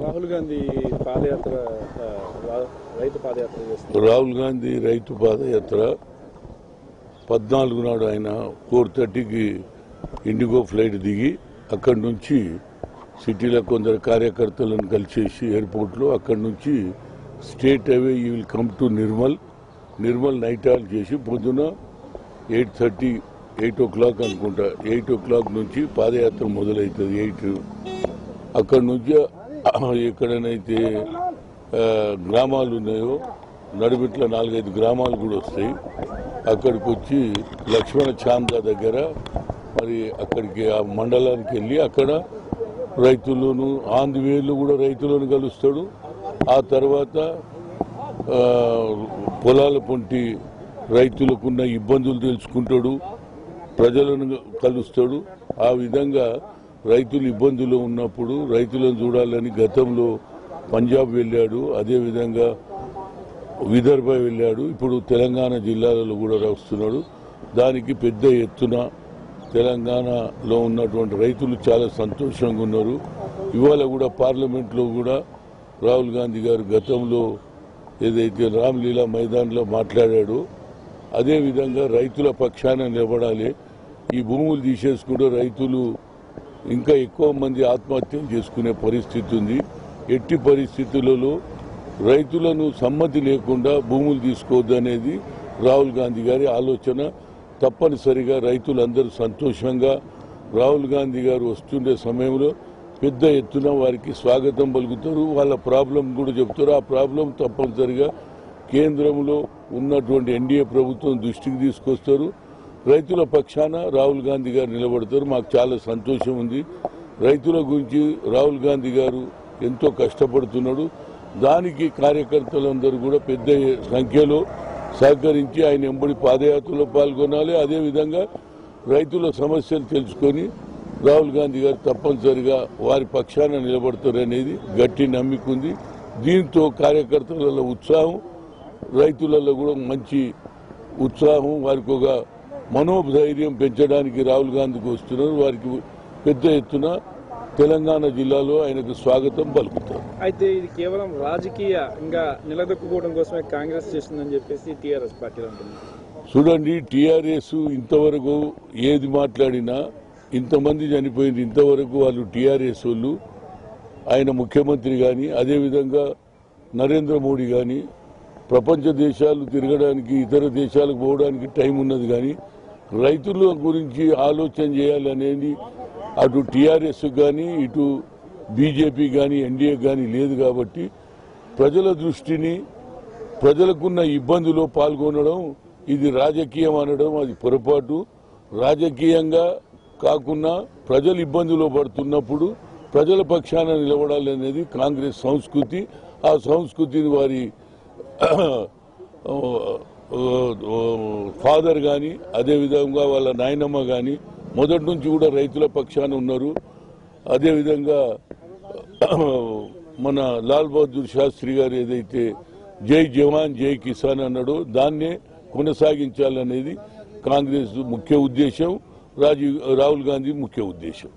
రాహుల్ గాంధీ పాదయాత్ర రైతు పాదయాత్ర చేస్తారు. రాహుల్ గాంధీ రైతు పాదయాత్ర 14 నాడు ఆయన 4:30కి ఇండిగో ఫ్లైట్ దిగి అక్కడి నుంచి సిటీలో కొందరు కార్యకర్తలను కలిసేసి ఎయిర్పోర్ట్లో అక్కడి నుంచి స్టేట్ అవే ఈ will come to Nirmal night hall చేసి పొద్దున 8 o'clock అనుకుంటా 8 o'clock నుంచి పాదయాత్ర మొదలవుతుంది. 8 అక్కడి నుంచి ఎక్కడనైతే గ్రామాలు ఉన్నాయో నడిమిట్ల 4-5 గ్రామాలు కూడా వస్తాయి. అక్కడికి వచ్చి లక్ష్మణ చాందా దగ్గర మరి అక్కడికి ఆ మండలానికి వెళ్ళి అక్కడ రైతులను ఆంధ్రవేలు కూడా రైతులను కలుస్తాడు. ఆ తర్వాత పొలాల పొంటి రైతులకున్న ఇబ్బందులు తెలుసుకుంటాడు, ప్రజలను కలుస్తాడు. ఆ విధంగా రైతులు ఇబ్బందులు ఉన్నప్పుడు రైతులను చూడాలని గతంలో పంజాబ్ వెళ్ళాడు, అదేవిధంగా విదర్భ వెళ్ళాడు, ఇప్పుడు తెలంగాణ జిల్లాలలో కూడా వస్తున్నాడు. దానికి పెద్ద ఎత్తున తెలంగాణలో ఉన్నటువంటి రైతులు చాలా సంతోషంగా ఉన్నారు. ఇవాళ కూడా పార్లమెంట్లో కూడా రాహుల్ గాంధీ గారు గతంలో ఏదైతే రామ్లీలా మైదాన్లో మాట్లాడాడో అదేవిధంగా రైతుల పక్షాన నిలబడాలి. ఈ భూములు తీసేసుకుంటూ రైతులు ఇంకా ఎక్కువ మంది ఆత్మహత్యలు చేసుకునే పరిస్థితి ఉంది. ఎట్టి పరిస్థితులలో రైతులను సమ్మతి లేకుండా భూములు తీసుకోవద్దనేది రాహుల్ గాంధీ గారి ఆలోచన. తప్పనిసరిగా రైతులందరూ సంతోషంగా రాహుల్ గాంధీ గారు వస్తుండే సమయంలో పెద్ద ఎత్తున వారికి స్వాగతం పలుకుతారు, వాళ్ళ ప్రాబ్లం కూడా చెప్తారు. ఆ ప్రాబ్లం తప్పనిసరిగా కేంద్రంలో ఉన్నటువంటి ఎన్డీఏ ప్రభుత్వం దృష్టికి తీసుకొస్తారు. రైతుల పక్షాన రాహుల్ గాంధీ గారు నిలబడతారు. మాకు చాలా సంతోషం ఉంది. రైతుల గురించి రాహుల్ గాంధీ గారు ఎంతో కష్టపడుతున్నాడు. దానికి కార్యకర్తలందరూ కూడా పెద్ద సంఖ్యలో సహకరించి ఆయన ఎంబడి పాదయాత్రలో పాల్గొనాలి. అదేవిధంగా రైతుల సమస్యలు తెలుసుకొని రాహుల్ గాంధీ గారు తప్పనిసరిగా వారి పక్షాన నిలబడతారనేది గట్టి నమ్మిక ఉంది. దీంతో కార్యకర్తలలో ఉత్సాహం, రైతులలో కూడా మంచి ఉత్సాహం, వారికి ఒక మనోధైర్యం పెంచడానికి రాహుల్ గాంధీకి వస్తున్నారు. వారికి పెద్ద ఎత్తున తెలంగాణ జిల్లాలో ఆయనకు స్వాగతం పలుకుతారు. అయితే ఇది కేవలం రాజకీయంగా నిలదొక్కుకోవడం కోసమే కాంగ్రెస్ చేస్తుందని చెప్పేసి టీఆర్ఎస్ పార్టీ అంటుంది. చూడండి, టీఆర్ఎస్ ఇంతవరకు ఏది మాట్లాడినా ఇంతమంది చనిపోయింది. ఇంతవరకు వాళ్ళు టీఆర్ఎస్ వాళ్ళు ఆయన ముఖ్యమంత్రి కానీ అదేవిధంగా నరేంద్ర మోడీ కానీ ప్రపంచ దేశాలు తిరగడానికి ఇతర దేశాలకు పోవడానికి టైం ఉన్నది. కానీ రైతుల గురించి ఆలోచన చేయాలనేది అటు టీఆర్ఎస్ కానీ ఇటు బీజేపీ కానీ ఎన్డీఏ కానీ లేదు. కాబట్టి ప్రజల దృష్టిని ప్రజలకున్న ఇబ్బందులో పాల్గొనడం ఇది రాజకీయం అనడం అది పొరపాటు. రాజకీయంగా కాకుండా ప్రజలు ఇబ్బందులో పడుతున్నప్పుడు ప్రజల పక్షాన నిలబడాలనేది కాంగ్రెస్ సంస్కృతి. ఆ సంస్కృతిని వారి ఫాదర్ కానీ అదేవిధంగా వాళ్ళ నాయనమ్మ కానీ మొదటి నుంచి కూడా రైతుల పక్షాన ఉన్నారు. అదేవిధంగా మన లాల్ బహదూర్ శాస్త్రి గారు ఏదైతే జై జవాన్ జై కిసాన్ అన్నాడో దాన్నే కొనసాగించాలనేది కాంగ్రెస్ ముఖ్య ఉద్దేశం, రాహుల్ గాంధీ ముఖ్య ఉద్దేశం.